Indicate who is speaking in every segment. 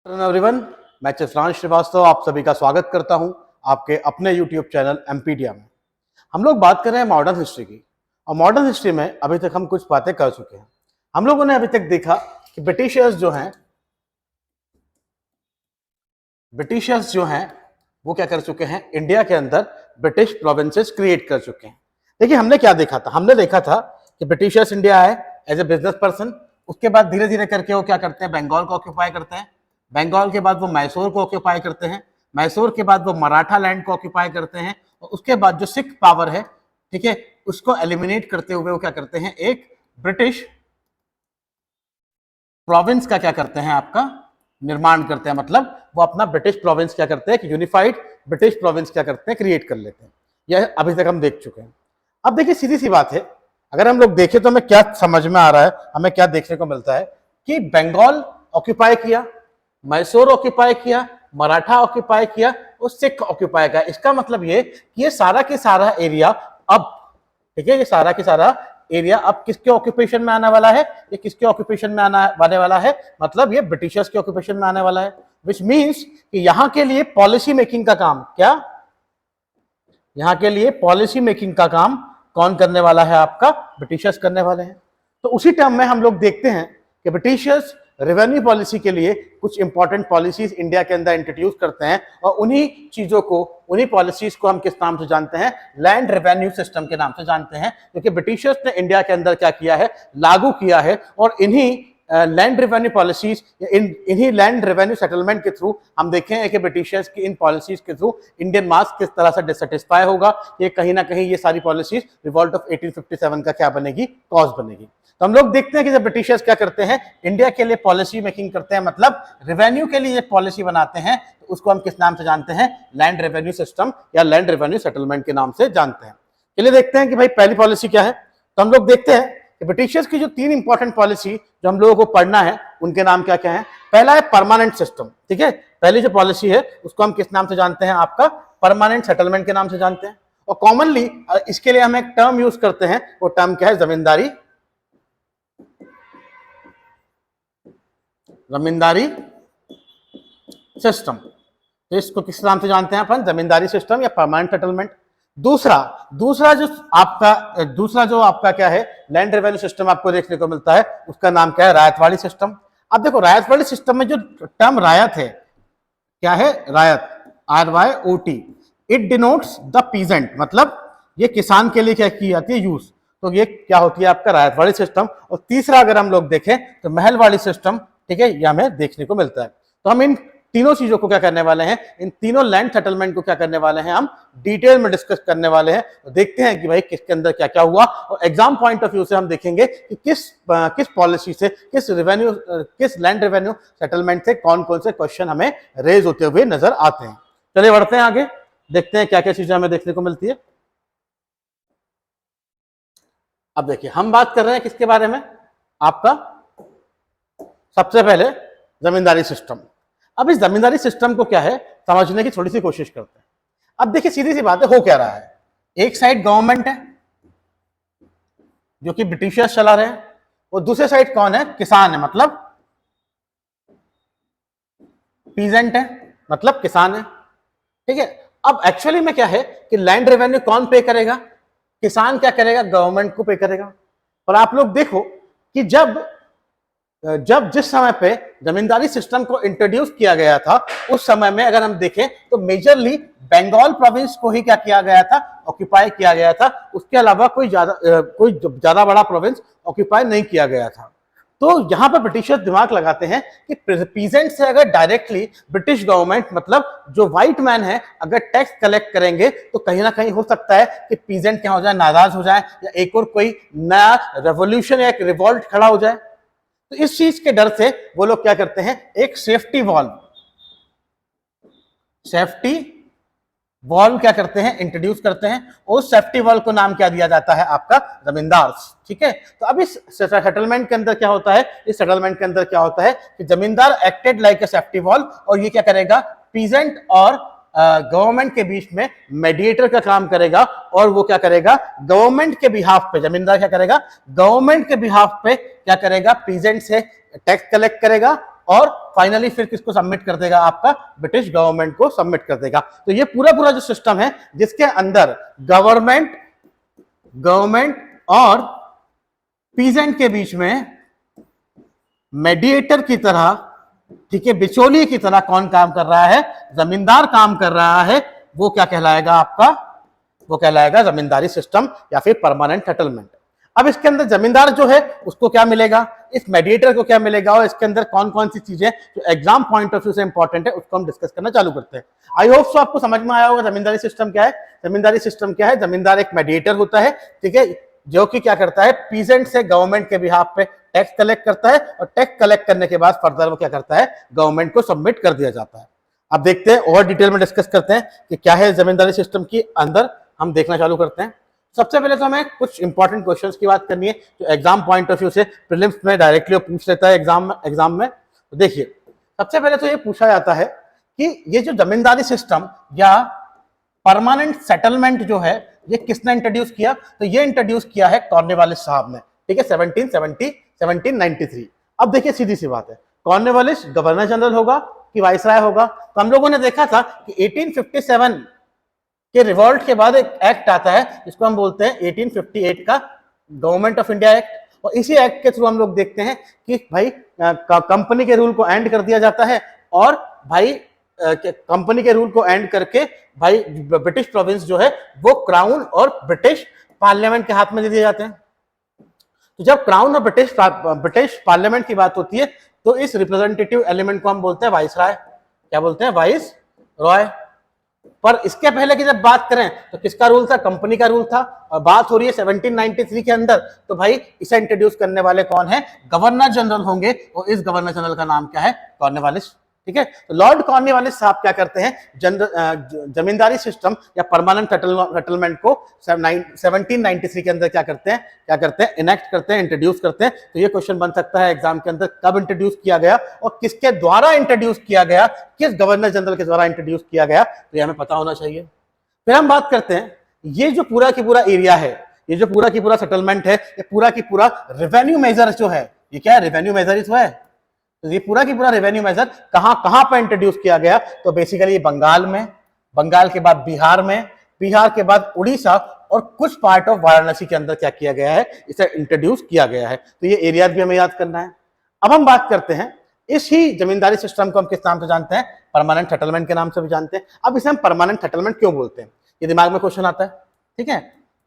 Speaker 1: Everyone, मैं चित्रांश श्रीवास्तव आप सभी का स्वागत करता हूं आपके अपने YouTube चैनल एमपीडिया में। हम लोग बात कर रहे हैं मॉडर्न हिस्ट्री की, और मॉडर्न हिस्ट्री में अभी तक हम कुछ बातें कर चुके हैं। हम लोगों ने अभी तक देखा कि ब्रिटिशर्स जो हैं वो क्या कर चुके हैं, इंडिया के अंदर ब्रिटिश प्रोविंसेस क्रिएट कर चुके हैं। देखिए हमने क्या देखा था, हमने देखा था कि ब्रिटिशर्स इंडिया आए एज ए बिजनेस पर्सन, उसके बाद धीरे धीरे करके वो क्या करते हैं, बंगाल को ऑक्यूपाई करते हैं, बंगाल के बाद वो मैसूर को ऑक्यूपाई करते हैं, मैसूर के बाद वो मराठा लैंड को ऑक्यूपाई करते हैं, और उसके बाद जो सिख पावर है, ठीक है, उसको एलिमिनेट करते हुए वो क्या करते हैं, एक ब्रिटिश प्रोविंस का क्या करते हैं, आपका निर्माण करते हैं। मतलब वो अपना ब्रिटिश प्रोविंस क्या करते हैं, यूनिफाइड ब्रिटिश प्रोविंस क्या करते हैं, क्रिएट कर लेते हैं। यह अभी तक हम देख चुके हैं। अब देखिए सीधी सी बात है, अगर हम लोग देखें तो हमें क्या समझ में आ रहा है, हमें क्या देखने को मिलता है कि बंगाल ऑक्यूपाई किया, मैसूर ऑक्यूपाई किया, मराठा ऑक्यूपाई किया और सिख ऑक्यूपाई किया। इसका मतलब ये कि ये सारा के सारा एरिया अब, ठीक है, ये सारा के सारा एरिया अब किसके ऑक्यूपेशन में आने वाला है, ये किसके ऑक्यूपेशन में आने वाला है, मतलब ये ब्रिटिशर्स के ऑक्यूपेशन में आने वाला है। विच मीन्स कि यहां के लिए पॉलिसी मेकिंग का काम, क्या यहां के लिए पॉलिसी मेकिंग का काम कौन करने वाला है, आपका ब्रिटिशर्स करने वाले हैं। तो उसी टर्म में हम लोग देखते हैं कि ब्रिटिशर्स रेवेन्यू पॉलिसी के लिए कुछ इंपॉर्टेंट पॉलिसीज इंडिया के अंदर इंट्रोड्यूस करते हैं, और उन्हीं चीजों को, उन्हीं पॉलिसीज को हम किस नाम से जानते हैं, लैंड रेवेन्यू सिस्टम के नाम से जानते हैं, क्योंकि ब्रिटिशर्स ने इंडिया के अंदर क्या किया है, लागू किया है। और इन्हीं लैंड रेवेन्यू पॉलिसीज, इन्हीं लैंड रेवेन्यू सेटलमेंट के थ्रू हम देखें हैं कि ब्रिटिशर्स की इन पॉलिसीज के थ्रू इंडियन मास किस तरह से डिससेटिस्फाई होगा। ये कहीं ना कहीं ये सारी पॉलिसीज रिवॉल्ट ऑफ 1857 का क्या बनेगी, कॉज बनेगी। तो हम लोग देखते हैं कि जब ब्रिटिशर्स क्या करते हैं, इंडिया के लिए पॉलिसी मेकिंग करते हैं, मतलब रेवेन्यू के लिए पॉलिसी बनाते हैं, तो उसको हम किस नाम से जानते हैं, लैंड रेवेन्यू सिस्टम या लैंड रेवेन्यू सेटलमेंट के नाम से जानते हैं। चलिए देखते हैं कि भाई पहली पॉलिसी क्या है। तो हम लोग देखते हैं कि ब्रिटिशर्स की जो तीन इंपॉर्टेंट पॉलिसी जो हम लोगों को पढ़ना है, उनके नाम क्या क्या है। पहला है परमानेंट सिस्टम, ठीक है, पहली जो पॉलिसी है उसको हम किस नाम से जानते हैं, आपका परमानेंट सेटलमेंट के नाम से जानते हैं। और कॉमनली इसके लिए हम एक टर्म यूज करते हैं, वो टर्म क्या है, जमींदारी सिस्टम। तो इसको किस नाम से जानते हैं अपन, जमींदारी सिस्टम या परमानेंट सेटलमेंट। दूसरा जो आपका क्या है, लैंड रेवेन्यू सिस्टम आपको देखने को मिलता है, उसका नाम क्या है, रायतवाड़ी सिस्टम। अब देखो रायतवाड़ी सिस्टम में जो टर्म रायत है, क्या है, रायत, RYOT, it denotes the peasant, मतलब ये किसान के लिए क्या की जाती है, यूज। तो ये क्या होती है, आपका रायतवाड़ी सिस्टम। और तीसरा अगर हम लोग देखें तो महलवाड़ी सिस्टम, ठीक है, ये हमें देखने को मिलता है। तो हम इन तीनों चीजों को क्या करने वाले हैं, इन तीनों लैंड सेटलमेंट को क्या करने वाले हैं, हम डिटेल में डिस्कस करने वाले हैं। तो देखते हैं कि भाई किसके अंदर क्या क्या हुआ, और एग्जाम पॉइंट ऑफ व्यू से हम देखेंगे कि किस पॉलिसी से, किस लैंड रेवेन्यू सेटलमेंट से कौन कौन से क्वेश्चन हमें रेज होते हुए नजर आते हैं। चलिए बढ़ते हैं आगे, देखते हैं क्या क्या चीजें हमें देखने को मिलती है। अब देखिए हम बात कर रहे हैं किसके बारे में, आपका सबसे पहले जमींदारी सिस्टम। अब इस जमींदारी सिस्टम को क्या है, समझने की थोड़ी सी कोशिश करते हैं। अब देखिए सीधी सी बात है, हो क्या रहा है, एक साइड गवर्नमेंट है जो कि ब्रिटिशर्स चला रहे हैं, और दूसरे साइड कौन है, किसान है, मतलब पीजेंट है, मतलब किसान है, ठीक है। अब एक्चुअली में क्या है कि लैंड रेवेन्यू कौन पे करेगा, किसान क्या करेगा, गवर्नमेंट को पे करेगा। और आप लोग देखो कि जब जिस समय पे जमींदारी सिस्टम को इंट्रोड्यूस किया गया था, उस समय में अगर हम देखें तो मेजरली बंगाल प्रोविंस को ही क्या किया गया था, ऑक्यूपाई किया गया था। उसके अलावा कोई ज्यादा बड़ा प्रोविंस ऑक्यूपाई नहीं किया गया था। तो यहां पर ब्रिटिशर्स दिमाग लगाते हैं कि पीजेंट से अगर डायरेक्टली ब्रिटिश गवर्नमेंट, मतलब जो व्हाइट मैन है, अगर टैक्स कलेक्ट करेंगे तो कहीं ना कहीं हो सकता है कि पीजेंट क्या हो जाए, नाराज हो जाए, या एक और कोई नया रेवोल्यूशन या एक रिवॉल्ट खड़ा हो जाए। तो इस चीज के डर से वो लोग क्या करते हैं, एक सेफ्टी वॉल क्या करते हैं, इंट्रोड्यूस करते हैं। उस सेफ्टी वॉल को नाम क्या दिया जाता है, आपका जमींदार, ठीक है। तो अब इस सेटलमेंट के अंदर क्या होता है, इस सेटलमेंट के अंदर क्या होता है कि जमींदार acted like a safety wall, और ये क्या करेगा, पीजेंट और गवर्नमेंट के बीच में मेडिएटर का काम करेगा। और वो क्या करेगा, गवर्नमेंट के बिहाफ पे, जमींदार क्या करेगा, गवर्नमेंट के बिहाफ पे क्या करेगा, पीजेंट से टैक्स कलेक्ट करेगा और फाइनली फिर किसको सबमिट कर देगा, आपका ब्रिटिश गवर्नमेंट को सबमिट कर देगा। तो ये पूरा पूरा जो सिस्टम है जिसके अंदर गवर्नमेंट और पीजेंट के बीच में मेडिएटर की तरह, ठीक है, बिचौलिए की तरह कौन काम कर रहा है, जमींदार काम कर रहा है, वो क्या कहलाएगा आपका, वो कहलाएगा जमींदारी सिस्टम या फिर परमानेंट सेटलमेंट। अब इसके अंदर जमींदार जो है उसको क्या मिलेगा, इस मेडिएटर को क्या मिलेगा, और इसके अंदर कौन कौन सी चीजें जो एग्जाम पॉइंट ऑफ व्यू से इंपॉर्टेंट है उसको हम डिस्कस करना चालू करते हैं। आई होप सो आपको समझ में आया होगा जमींदारी सिस्टम क्या है। जमींदारी सिस्टम क्या है, जमींदार एक मेडिएटर होता है, ठीक है, जो कि क्या करता है, पीजेंट से गवर्नमेंट के बिहाफ पे टैक्स कलेक्ट करता है, और टैक्स कलेक्ट करने के बाद फर्दर वो क्या करता है, गवर्नमेंट को सबमिट कर दिया जाता है। अब देखते हैं और डिटेल में डिस्कस करते हैं कि क्या है जमींदारी सिस्टम की अंदर, हम देखना चालू करते हैं। सबसे पहले तो हमें कुछ इंपॉर्टेंट क्वेश्चंस की बात करनी है जो एग्जाम पॉइंट ऑफ व्यू से प्रीलिम्स में डायरेक्टली पूछ लेता है एग्जाम में। तो देखिए, सबसे पहले तो ये पूछा जाता है कि ये जो जमींदारी सिस्टम या परमानेंट सेटलमेंट जो है ये किसने इंट्रोड्यूस किया, तो ये इंट्रोड्यूस किया है कॉर्नवालिस साहब ने, ठीक है, 1793। अब देखिए सीधी सी बात है, कॉर्नवालिस गवर्नर जनरल होगा कि वाइसराय होगा। तो हम लोगों ने देखा था कि 1857 के रिवॉल्ट के बाद एक एक्ट आता है जिसको हम बोलते हैं 1858 का गवर्नमेंट ऑफ इंडिया एक्ट, और इसी एक्ट के थ्रू हम लोग देखते हैं कि भाई कंपनी के रूल को एंड कर दिया जाता है, और भाई कंपनी के रूल को एंड करके भाई ब्रिटिश प्रोविंस जो है वो क्राउन और ब्रिटिश पार्लियामेंट के हाथ में दे दिए जाते हैं। तो जब क्राउन और ब्रिटिश पार्लियामेंट की बात होती है तो इस रिप्रेजेंटेटिव एलिमेंट को हम बोलते हैं वाइसराय, क्या बोलते हैं, वाइस रॉय। पर इसके पहले की जब बात करें तो किसका रूल था, कंपनी का रूल था, और बात हो रही है 1793 के अंदर, तो भाई इसे इंट्रोड्यूस करने वाले कौन है, गवर्नर जनरल होंगे, और इस गवर्नर जनरल का नाम क्या है, कॉर्नवालिस, ठीक है। तो लॉर्ड कॉर्नवालिस साहब क्या करते हैं, जमींदारी सिस्टम या परमानेंट सेटलमेंट को 1793 के अंदर क्या करते हैं, इनेक्ट करते हैं, इंट्रोड्यूस करते हैं। तो ये क्वेश्चन बन सकता है एग्जाम के अंदर, कब इंट्रोड्यूस किया गया और किसके द्वारा इंट्रोड्यूस किया गया, किस गवर्नर जनरल के द्वारा इंट्रोड्यूस किया गया, तो ये हमें पता होना चाहिए। फिर हम बात करते हैं, ये जो पूरा की पूरा एरिया है, ये जो पूरा की पूरा सेटलमेंट है, ये पूरा की पूरा रेवेन्यू मेजर जो है, ये क्या है, रेवेन्यू मेजर ही तो है। तो ये पूरा की पूरा रेवेन्यू मेजर कहां पर इंट्रोड्यूस किया गया, तो बेसिकली बंगाल में, बंगाल के बाद बिहार में, बिहार के बाद उड़ीसा और कुछ पार्ट ऑफ वाराणसी के अंदर क्या किया गया है, इसे इंट्रोड्यूस किया गया है। तो ये एरिया भी हमें याद करना है। अब हम बात करते हैं, इस ही जमींदारी सिस्टम को हम किस नाम से जानते हैं, परमानेंट सेटलमेंट के नाम से भी जानते हैं। अब इसे हम परमानेंट सेटलमेंट क्यों बोलते हैं, ये दिमाग में क्वेश्चन आता है, ठीक है।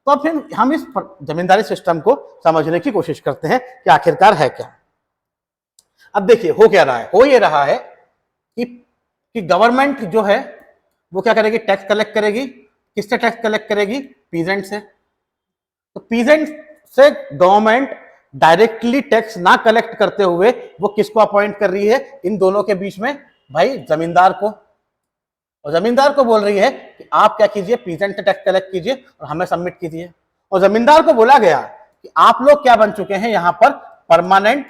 Speaker 1: तो अब फिर हम इस जमींदारी सिस्टम को समझने की कोशिश करते हैं कि आखिरकार है क्या। अब देखिए हो क्या रहा है, हो ये रहा है कि गवर्नमेंट जो है वो क्या करेगी, टैक्स कलेक्ट करेगी। किससे टैक्स कलेक्ट करेगी, पीजेंट से। तो पीजेंट से गवर्नमेंट डायरेक्टली टैक्स ना कलेक्ट करते हुए वो किसको अपॉइंट कर रही है, इन दोनों के बीच में भाई जमींदार को, और जमींदार को बोल रही है कि आप क्या कीजिए, पीजेंट से टैक्स कलेक्ट कीजिए और हमें सबमिट कीजिए। और जमींदार को बोला गया कि आप लोग क्या बन चुके हैं, यहां पर परमानेंट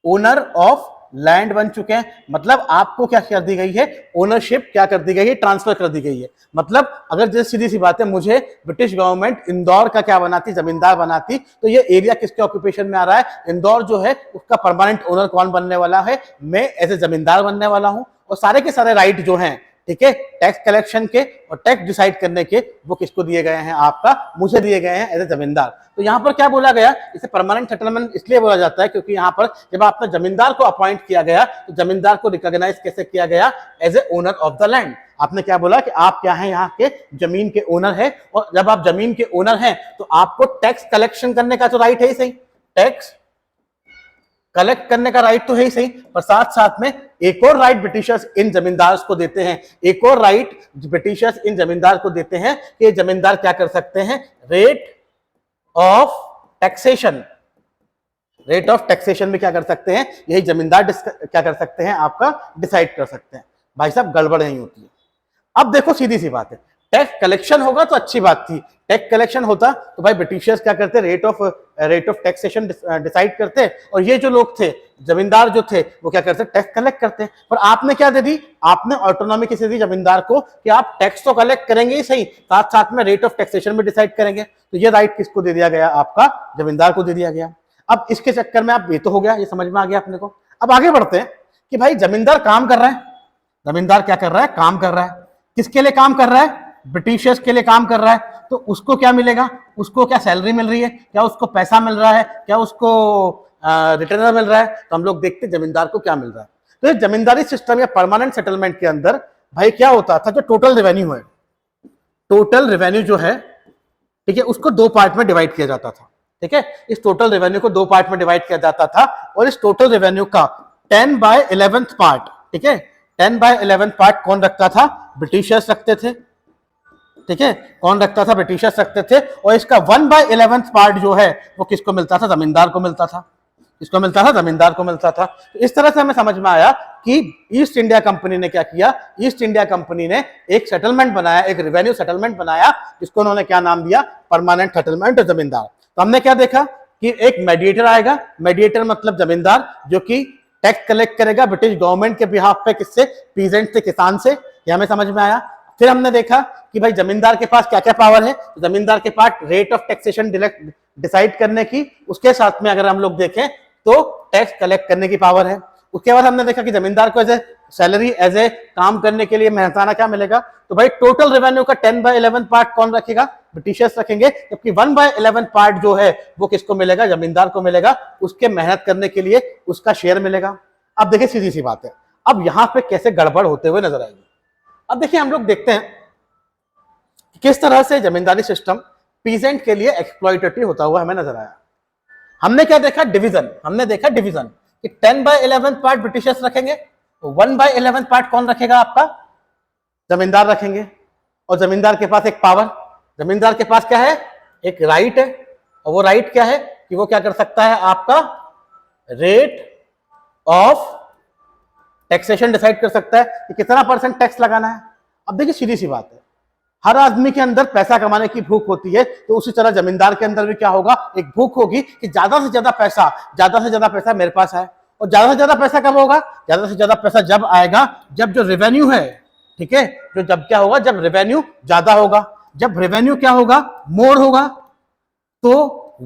Speaker 1: ओनर ऑफ लैंड बन चुके हैं। मतलब आपको क्या कर दी गई है, ओनरशिप क्या कर दी गई है, ट्रांसफर कर दी गई है। मतलब अगर जैसे सीधी सी बात है, मुझे ब्रिटिश गवर्नमेंट इंदौर का क्या बनाती, जमींदार बनाती, तो ये एरिया किसके ऑक्यूपेशन में आ रहा है, इंदौर जो है उसका परमानेंट ओनर कौन बनने वाला है, मैं एज ए जमींदार बनने वाला हूं। और सारे के सारे राइट जो हैं, ठीक है, टैक्स कलेक्शन के और टैक्स डिसाइड करने के, वो किसको दिए गए हैं, आपका मुझे दिए गए हैं एज ए जमींदार। तो यहाँ पर क्या बोला गया, इसे परमानेंट सेटलमेंट इसलिए बोला जाता है क्योंकि यहाँ पर जब आपने जमींदार को अपॉइंट किया गया तो जमींदार को रिकॉग्नाइज कैसे किया गया, as a owner of the land. आपने क्या बोला कि आप क्या हैं, यहाँ के जमीन के ओनर है, और जब आप जमीन के ओनर हैं तो आपको टैक्स कलेक्शन करने का तो राइट है ही सही, टैक्स कलेक्ट करने का राइट तो है ही सही, पर साथ साथ में एक और राइट ब्रिटिशर्स इन जमींदार को देते हैं, एक और राइट ब्रिटिशर्स इन जमींदार को देते हैं कि जमींदार क्या कर सकते हैं, rate of taxation, rate of taxation में क्या कर सकते हैं, यही जमींदार क्या कर सकते हैं, आपका डिसाइड कर सकते हैं। भाई साहब गड़बड़ नहीं होती है। अब देखो सीधी सी बात है, टैक्स कलेक्शन होगा तो अच्छी बात थी, टैक्स कलेक्शन होता तो भाई ब्रिटिशर्स क्या करते, रेट ऑफ टैक्सेशन डिसाइड करते, और ये जो लोग थे, जमींदार जो थे, वो क्या करते, टैक्स कलेक्ट करते। पर आपने क्या दे दी, आपने ऑटोनॉमी किसे दी, जमींदार को, कि आप टैक्स तो कलेक्ट करेंगे ही सही, साथ साथ में रेट ऑफ टैक्सेशन भी डिसाइड करेंगे। तो ये राइट किसको दे दिया गया, आपका जमींदार को दे दिया गया। अब इसके चक्कर में आप, ये तो हो गया, ये समझ में आ गया अपने को। अब आगे बढ़ते हैं कि भाई जमींदार काम कर रहा है, जमींदार क्या कर रहा है, काम कर रहा है। किसके लिए काम कर रहा है? ब्रिटिशर्स के लिए काम कर रहा है। तो उसको क्या मिलेगा? उसको क्या सैलरी मिल रही है, क्या उसको पैसा मिल रहा है, क्या उसको रिटर्न मिल रहा है? तो हम लोग देखते हैं जमींदार को क्या मिल रहा है। तो इस जमींदारी सिस्टम या परमानेंट सेटलमेंट के अंदर भाई क्या होता था, जो टोटल रेवेन्यू है, टोटल रेवेन्यू जो है, ठीक है, उसको दो पार्ट में डिवाइड किया जाता था। ठीक है, इस टोटल रेवेन्यू को दो पार्ट में डिवाइड किया जाता था और इस टोटल रेवेन्यू का 10/11 पार्ट, ठीक है, 10/11 पार्ट कौन रखता था? ब्रिटिशर्स रखते थे। ठीक है, कौन रखता था? ब्रिटिशर्स रखते थे। और इसका 1/11 पार्ट जो है वो किसको मिलता था? जमींदार को मिलता था। किसको मिलता था? जमींदार को मिलता था। तो इस तरह से हमें समझ में आया कि ईस्ट इंडिया कंपनी ने क्या किया, ईस्ट इंडिया कंपनी ने एक सेटलमेंट बनाया, एक रेवेन्यू सेटलमेंट बनाया, जिसको उन्होंने क्या नाम दिया? परमानेंट सेटलमेंट जमींदार। तो हमने क्या देखा कि एक मेडिएटर आएगा, मेडिएटर मतलब जमींदार, जो कि टैक्स कलेक्ट करेगा ब्रिटिश गवर्नमेंट के बिहाफ पे, किससे? पीजेंट से, किसान से। ये हमें समझ में आया। फिर हमने देखा कि भाई जमींदार के पास क्या क्या पावर है। जमींदार के पास रेट ऑफ टैक्सेशन डिसाइड करने की, उसके साथ में अगर हम लोग देखें तो टैक्स कलेक्ट करने की पावर है। उसके बाद हमने देखा कि जमींदार को as a salary, as a काम करने के लिए मेहनताना क्या मिलेगा? तो भाई टोटल रेवेन्यू का 10/11 पार्ट कौन रखेगा? ब्रिटिशर्स रखेंगे। जबकि 1/11 पार्ट जो है वो किसको मिलेगा? जमींदार को मिलेगा। उसके मेहनत करने के लिए उसका शेयर मिलेगा। अब देखिए सीधी सी बात है, अब यहां पे कैसे गड़बड़ होते हुए नजर आएगी। अब देखिए हम लोग देखते हैं किस तरह से जमींदारी सिस्टम पीजेंट के लिए एक्सप्लॉइटेटिव होता हुआ हमें नजर आया। हमने क्या देखा? डिवीजन। हमने देखा डिवीजन कि 10/11 पार्ट ब्रिटिशर्स रखेंगे, 1/11 पार्ट कौन रखेगा? आपका जमींदार रखेंगे। और जमींदार के पास एक पावर, जमींदार के पास क्या है? एक राइट है। और वो राइट क्या है कि वो क्या कर सकता है? आपका रेट ऑफ टैक्सेशन डिसाइड कर सकता है कि कितना % टैक्स लगाना है। अब देखिए सीधी सी बात है, हर आदमी के अंदर पैसा कमाने की भूख होती है, तो उसी तरह जमींदार के अंदर भी क्या होगा? एक भूख होगी कि ज्यादा से ज्यादा पैसा मेरे पास आए। और ज्यादा से ज्यादा पैसा कब होगा? ज्यादा से ज्यादा पैसा जब आएगा जब जो रेवेन्यू है, ठीक है, जो जब क्या होगा? जब रेवेन्यू ज्यादा होगा। जब रेवेन्यू क्या होगा? मोर होगा। तो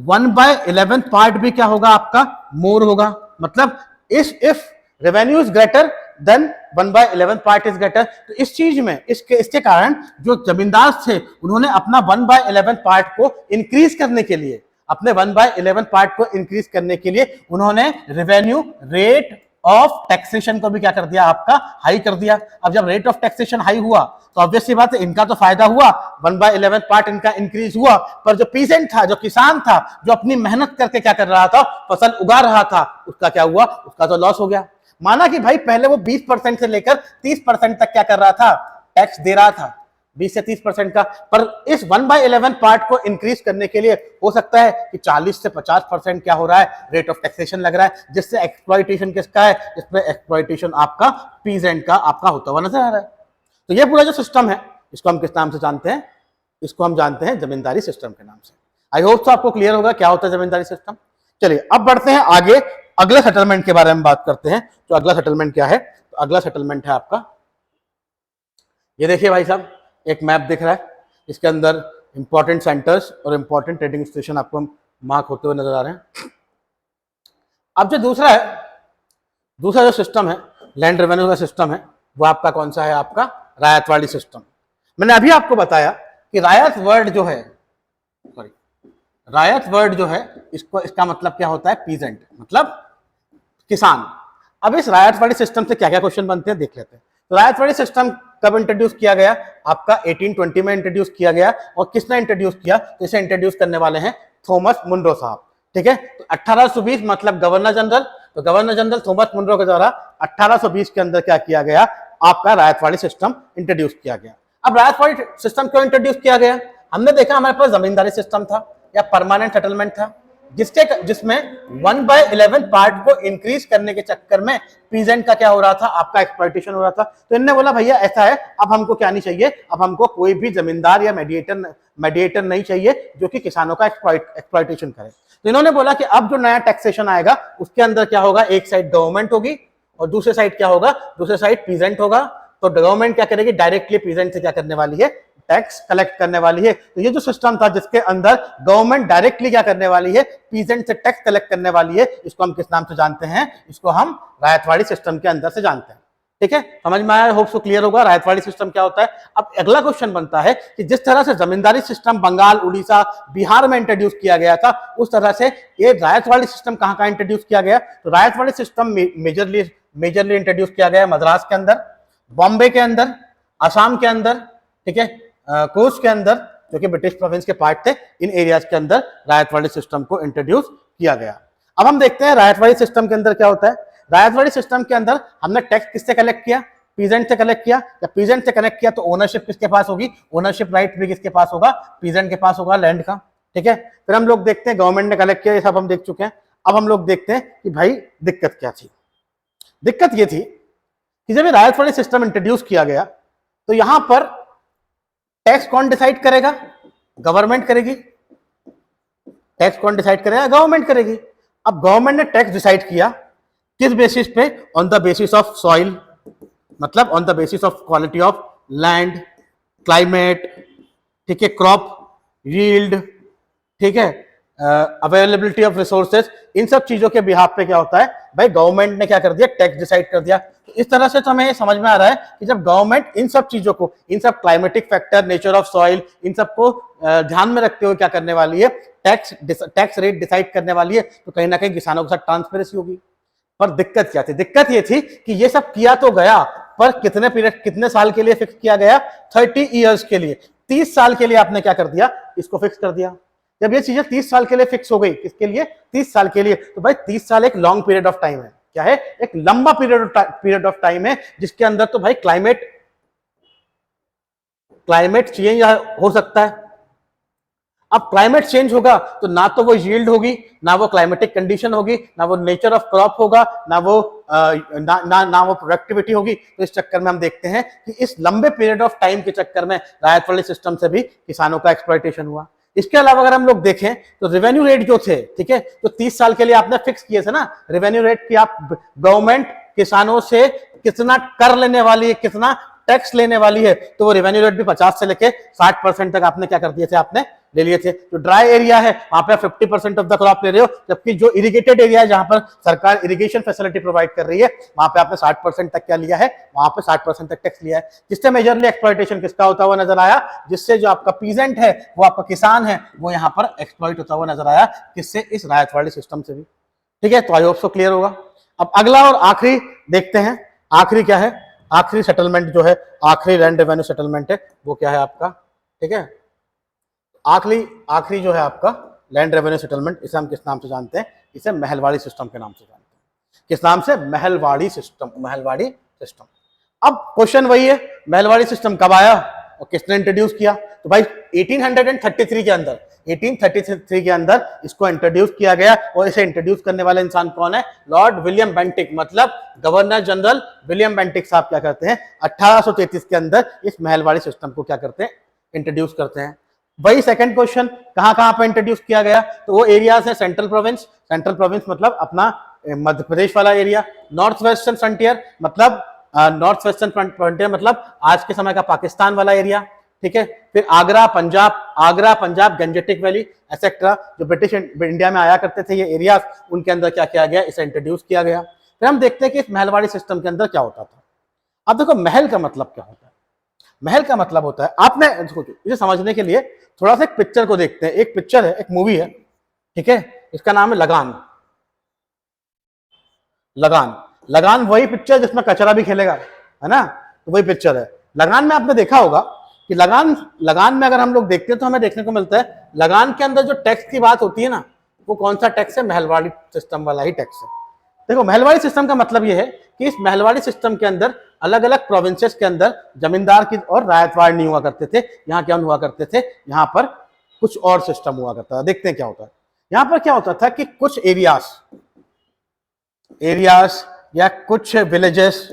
Speaker 1: 1/11 पार्ट भी क्या होगा? आपका मोर होगा। मतलब if revenue is greater than 1/11 part is greater. तो इस चीज में इसके कारण जो जमींदार थे उन्होंने अपना 1/11 पार्ट को इंक्रीज करने के लिए, अपने 1/11 पार्ट को इंक्रीज करने के लिए उन्होंने रेवेन्यू रेट ऑफ टैक्सेशन को भी क्या कर दिया? आपका हाई कर दिया। अब जब रेट ऑफ टैक्सेशन हाई हुआ तो ऑब्वियस सी बात है इनका तो फायदा हुआ, 1/11 पार्ट इनका इंक्रीज हुआ। पर जो पीजेंट था, जो किसान था, जो अपनी मेहनत करके क्या कर रहा था? फसल उगा रहा था, उसका क्या हुआ? उसका तो लॉस हो गया। माना कि भाई पहले वो 20% से लेकर 30% तक क्या कर रहा था? टैक्स दे रहा था, 20 से 30% का। पर इस 1/11 पार्ट को इंक्रीज करने के लिए हो सकता है कि 40 से 50% क्या हो रहा है? रेट ऑफ टैक्सेशन लग रहा है, जिससे एक्सप्लॉइटेशन किसका है? इसमें एक्सप्लॉइटेशन आपका पीजेंट का आपका होता हुआ नजर आ रहा है। तो ये पूरा जो सिस्टम है, इसको हम किस नाम से जानते हैं? इसको हम जानते हैं जमींदारी सिस्टम के नाम से। आई होप तो आपको क्लियर होगा क्या होता है जमींदारी सिस्टम। चलिए अब बढ़ते हैं आगे, अगले सेटलमेंट के बारे में बात करते हैं। तो अगला सेटलमेंट क्या है? तो अगला सेटलमेंट है आपका, ये देखिए भाई साहब, एक मैप दिख रहा है, इसके अंदर इंपॉर्टेंट सेंटर्स और इंपॉर्टेंट ट्रेडिंग स्टेशन आपको मार्क होते हुए नजर आ रहे हैं। अब जो दूसरा है, दूसरा जो सिस्टम है, लैंड रेवेन्यू का सिस्टम है, वो आपका कौन सा है? आपका रायतवाड़ी सिस्टम। मैंने अभी आपको बताया कि रायत वर्ड जो है, सॉरी, रायत वर्ड जो है, इसका मतलब क्या होता है? पीजेंट, मतलब किसान। अब इस रायतवाड़ी सिस्टम से क्या क्या क्वेश्चन बनते हैं देख लेते हैं। तो रायतवाड़ी सिस्टम कब इंट्रोड्यूस किया गया? आपका 1820 में इंट्रोड्यूस किया गया। और किसने इंट्रोड्यूस किया? तो इसे इंट्रोड्यूस करने वाले हैं थॉमस मुनरो साहब। ठीक है, तो 1820 मतलब गवर्नर जनरल, तो गवर्नर जनरल थॉमस मुनरो के द्वारा 1820 के अंदर क्या किया गया? आपका रायतवाड़ी सिस्टम इंट्रोड्यूस किया गया। अब रायतवाड़ी सिस्टम क्यों इंट्रोड्यूस किया गया? हमने देखा हमारे पास जमींदारी सिस्टम था या परमानेंट सेटलमेंट था, जिसमें 1/11 पार्ट को इंक्रीज करने के चक्कर में पीजेंट का क्या हो रहा था? आपका एक्सप्लॉइटेशन हो रहा था। तो इन्होंने बोला भैया ऐसा है, अब हमको क्या नहीं चाहिए? अब हमको कोई भी जमींदार या मेडिएटर नहीं चाहिए जो कि किसानों का एक्सप्लॉइटेशन करे। तो इन्होंने बोला कि अब जो नया टैक्सेशन आएगा उसके अंदर क्या होगा? एक साइड गवर्नमेंट होगी और दूसरे साइड क्या होगा? दूसरे साइड पीजेंट होगा। तो गवर्नमेंट क्या करेगी? डायरेक्टली पीजेंट से क्या करने वाली है? टैक्स कलेक्ट करने वाली है। तो ये जो सिस्टम था जिसके अंदर गवर्नमेंट डायरेक्टली क्या करने वाली है, पीजेंट से टैक्स कलेक्ट करने वाली है, इसको हम किस नाम से जानते हैं, इसको हम रायतवाड़ी सिस्टम के अंदर से जानते हैं। ठीक है, समझ में आया, होप सो क्लियर होगा रायतवाड़ी सिस्टम क्या होता है। अब अगला क्वेश्चन बनता है कि जिस तरह से जमींदारी सिस्टम बंगाल, उड़ीसा, बिहार में इंट्रोड्यूस किया गया था, उस तरह से ये रायतवाड़ी सिस्टम कहां कहां इंट्रोड्यूस किया गया। तो रायतवाड़ी सिस्टम मेजरली इंट्रोड्यूस किया गया मद्रास के अंदर, बॉम्बे के अंदर, असम के अंदर, ठीक है, कोस्ट के अंदर, जो कि ब्रिटिश प्रोविंस के पार्ट थे, इन एरियाज के अंदर रायतवाड़ी सिस्टम को इंट्रोड्यूस किया गया। अब हम देखते हैं रायतवाड़ी सिस्टम के अंदर क्या होता है। रायतवाड़ी सिस्टम के अंदर हमने टैक्स किससे कलेक्ट किया, पीजेंट से कलेक्ट किया। जब पीजेंट से कलेक्ट किया तो ओनरशिप किसके पास होगी, ओनरशिप राइट भी किसके पास होगा, पीजेंट के पास होगा लैंड का। ठीक है, फिर हम लोग देखते हैं गवर्नमेंट ने कलेक्ट किया, ये सब हम देख चुके हैं। अब हम लोग देखते हैं कि भाई दिक्कत क्या थी। दिक्कत ये थी कि जब ये रायतवाड़ी सिस्टम इंट्रोड्यूस किया गया तो यहां पर टैक्स कौन डिसाइड करेगा, गवर्नमेंट करेगी। टैक्स कौन डिसाइड करेगा, गवर्नमेंट करेगी। अब गवर्नमेंट ने टैक्स डिसाइड किया किस बेसिस पे, on the basis of soil, मतलब on the basis of quality of land, climate, ठीक है, क्रॉप यील्ड, ठीक है, अवेलेबिलिटी ऑफ रिसोर्सेज, इन सब चीजों के बिहाफ पे क्या होता है भाई, गवर्नमेंट ने क्या कर दिया, टैक्स डिसाइड कर दिया। तो इस तरह से तो हमें समझ में आ रहा है कि जब गवर्नमेंट इन सब चीजों को, इन सब climatic factor, nature of soil, इन सबको ध्यान में रखते हुए क्या करने वाली है, टैक्स रेट डिसाइड करने वाली है, तो कहीं ना कहीं किसानों के साथ ट्रांसपेरेंसी होगी। पर दिक्कत क्या थी, दिक्कत ये थी कि ये सब किया तो गया, पर कितने पीरियड, कितने साल के लिए फिक्स किया गया, 30 ईयर्स के लिए, 30 साल के लिए आपने क्या कर दिया, इसको फिक्स कर दिया। जब ये चीजें 30 साल के लिए फिक्स हो गई, किसके लिए, 30 साल के लिए, तो भाई 30 साल एक लॉन्ग पीरियड ऑफ टाइम है। क्या है, एक लंबा पीरियड ऑफ टाइम है, जिसके अंदर तो भाई क्लाइमेट चेंज हो सकता है। अब क्लाइमेट चेंज होगा तो ना तो वो यील्ड होगी, ना वो क्लाइमेटिक कंडीशन होगी, ना वो नेचर ऑफ क्रॉप होगा, ना वो प्रोडक्टिविटी होगी। तो इस चक्कर में हम देखते हैं कि इस लंबे पीरियड ऑफ टाइम के चक्कर में रायतवाड़ी सिस्टम से भी किसानों का एक्सप्लॉयटेशन हुआ। इसके अलावा अगर हम लोग देखें तो रेवेन्यू रेट जो थे, ठीक है, तो 30 साल के लिए आपने फिक्स किए थे ना रेवेन्यू रेट की, आप गवर्नमेंट किसानों से कितना कर लेने वाली है, कितना टैक्स लेने वाली है, तो वो रेवेन्यू रेट भी 50 से लेके 60% तक आपने क्या कर दिए थे, आपने ले लिए थे। जो ड्राई एरिया है वहां पे 50% ऑफ द क्रॉप ले रहे हो, जबकि जो इरिगेटेड एरिया है जहां पर सरकार इरिगेशन फैसिलिटी प्रोवाइड कर रही है, वहां पे आपने 60% तक क्या लिया है, वहां पे 60% तक टैक्स लिया है। जिससे मेजरली एक्सप्लॉयटेशन किसका होता हुआ नजर आया, जिससे जो आपका पीजेंट है, वो आपका किसान है, वो यहाँ पर एक्सप्लॉइट होता हुआ नजर आया, किससे, इस रायतवाड़ी सिस्टम से भी। ठीक है, तो आई होप सो क्लियर होगा। अब अगला और आखिरी देखते हैं, आखिरी क्या है, आखिरी सेटलमेंट जो है, आखिरी लैंड रेवेन्यू सेटलमेंट है, वो क्या है आपका, ठीक है, आखिरी जो है आपका लैंड रेवेन्यू सेटलमेंट, इसे हम किस नाम से जानते हैं, इसे महलवाड़ी सिस्टम के नाम से जानते हैं। किस नाम से, महलवाड़ी सिस्टम, महलवाड़ी सिस्टम। अब क्वेश्चन वही है, महलवाड़ी सिस्टम कब आया और किसने इंट्रोड्यूस किया। तो भाई 1833 के अंदर, 1833 के अंदर इसको इंट्रोड्यूस किया गया। और इसे इंट्रोड्यूस करने वाले इंसान कौन है, लॉर्ड विलियम बेंटिक, मतलब गवर्नर जनरल विलियम बेंटिक साहब क्या करते हैं, 1833 के अंदर इस महलवाड़ी सिस्टम को क्या करते हैं, इंट्रोड्यूस करते हैं। वही सेकंड क्वेश्चन, कहां कहां पे इंट्रोड्यूस किया गया, तो वो एरियाज है सेंट्रल प्रोविंस, सेंट्रल प्रोविंस मतलब अपना मध्य प्रदेश वाला एरिया, नॉर्थ वेस्टर्न फ्रंटियर मतलब नॉर्थ वेस्टर्न फ्रंटियर मतलब आज के समय का पाकिस्तान वाला एरिया, ठीक है, फिर Agra Punjab Gangetic valley etcetera, जो ब्रिटिश इंडिया में आया करते थे ये एरियाज, उनके अंदर क्या किया गया, इसे इंट्रोड्यूस किया गया। फिर हम देखते हैं कि इस महलवाड़ी सिस्टम के अंदर क्या होता था। अब देखो महल का मतलब क्या होता है, महल का मतलब होता है, आपने इसे समझने के लिए थोड़ा सा एक पिक्चर को देखते हैं। एक पिक्चर है, एक मूवी है, ठीक है, इसका नाम है लगान। लगान वही पिक्चर जिसमें कचरा भी खेलेगा, है ना, तो वही पिक्चर है लगान में। आपने देखा होगा कि लगान में अगर हम लोग देखते हैं तो हमें देखने को मिलता है, लगान के अंदर जो टैक्स की बात होती है ना, वो कौन सा टैक्स है, महलवाड़ी सिस्टम वाला ही टैक्स है। देखो महलवाड़ी सिस्टम का मतलब यह है कि इस महलवाड़ी सिस्टम के अंदर अलग अलग प्रोविंसेस के अंदर जमींदार की और रायतवाड़ नहीं हुआ करते थे। यहाँ क्या हुआ करते थे, यहाँ पर कुछ और सिस्टम हुआ करता था। देखते हैं क्या होता है। यहाँ पर क्या होता था कि कुछ एरियाज या कुछ विलेजेस,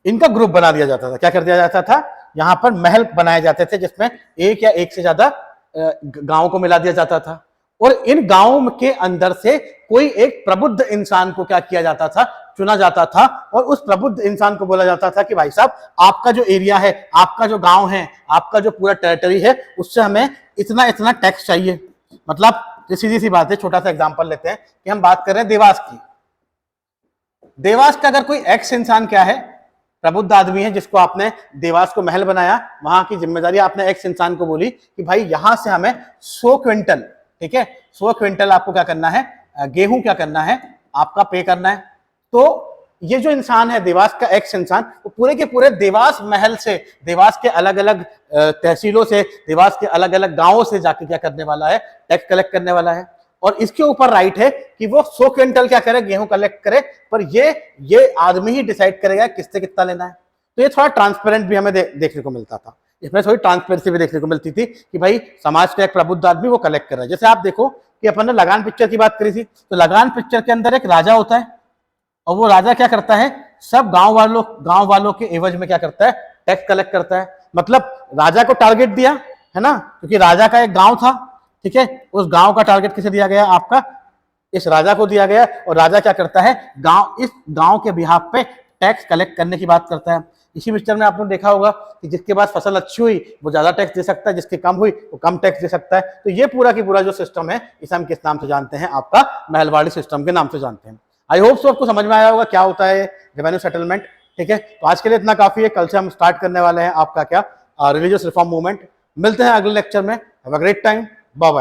Speaker 1: इनका ग्रुप बना दिया जाता था। क्या कर दिया जाता था, यहाँ पर महल बनाए जाते थे जिसमें एक या एक से ज्यादा गांव को मिला दिया जाता था। और इन गांवों के अंदर से कोई एक प्रबुद्ध इंसान को क्या किया जाता था, चुना जाता था और उस प्रबुद्ध इंसान को बोला जाता था कि भाई साहब आपका जो एरिया है, आपका जो गांव है, आपका जो पूरा टेरिटरी है, उससे हमें इतना इतना टैक्स चाहिए। मतलब सीधी सी बात है, छोटा सा एग्जांपल लेते हैं कि हम बात कर रहे हैं देवास की। देवास का अगर कोई एक्स इंसान क्या है, प्रबुद्ध आदमी है, जिसको आपने देवास को महल बनाया, वहां की जिम्मेदारी आपने एक्स इंसान को बोली कि भाई यहां से हमें 100 क्विंटल, ठीक है, 100 क्विंटल आपको क्या करना है, गेहूं क्या करना है, आपका पे करना है। तो ये जो इंसान है देवास का एक्स इंसान, वो पूरे के पूरे देवास महल से, देवास के अलग अलग तहसीलों से, देवास के अलग अलग गांवों से जाके क्या करने वाला है, टैक्स कलेक्ट करने वाला है। और इसके ऊपर राइट है कि वो 100 क्विंटल क्या करे, गेहूं कलेक्ट करे, पर ये आदमी ही डिसाइड करेगा किससे कितना लेना है। तो ये थोड़ा ट्रांसपेरेंट भी हमें देखने को मिलता था, इसमें थोड़ी ट्रांसपेरेंसी भी देखने को मिलती थी कि भाई समाज का एक प्रबुद्ध आदमी वो कलेक्ट कर रहा है। जैसे आप देखो कि अपन ने लगान पिक्चर की बात करी थी, तो लगान पिक्चर के अंदर एक राजा होता है और वो राजा क्या करता है, सब गांव वालों के एवज में क्या करता है, टैक्स कलेक्ट करता है। मतलब राजा को टारगेट दिया है ना, क्योंकि राजा का एक गांव था, ठीक है, उस गांव का टारगेट किसे दिया गया, आपका इस राजा को दिया गया, और राजा क्या करता है, इस गांव के बिहाफ पे टैक्स कलेक्ट करने की बात करता है। इसी पिक्चर में आपने देखा होगा कि जिसके पास फसल अच्छी हुई वो ज्यादा टैक्स दे सकता है, जिसकी कम हुई वो कम टैक्स दे सकता है। तो ये पूरा की पूरा जो सिस्टम है, इसे हम किस नाम से जानते हैं, आपका महलवाड़ी सिस्टम के नाम से जानते हैं। आई होप सो आपको समझ में आया होगा क्या होता है रेवेन्यू सेटलमेंट। ठीक है, तो आज के लिए इतना काफी है। कल से हम स्टार्ट करने वाले हैं आपका क्या, रिलीजियस रिफॉर्म मूवमेंट। मिलते हैं अगले लेक्चर में। Have a great time, bye bye.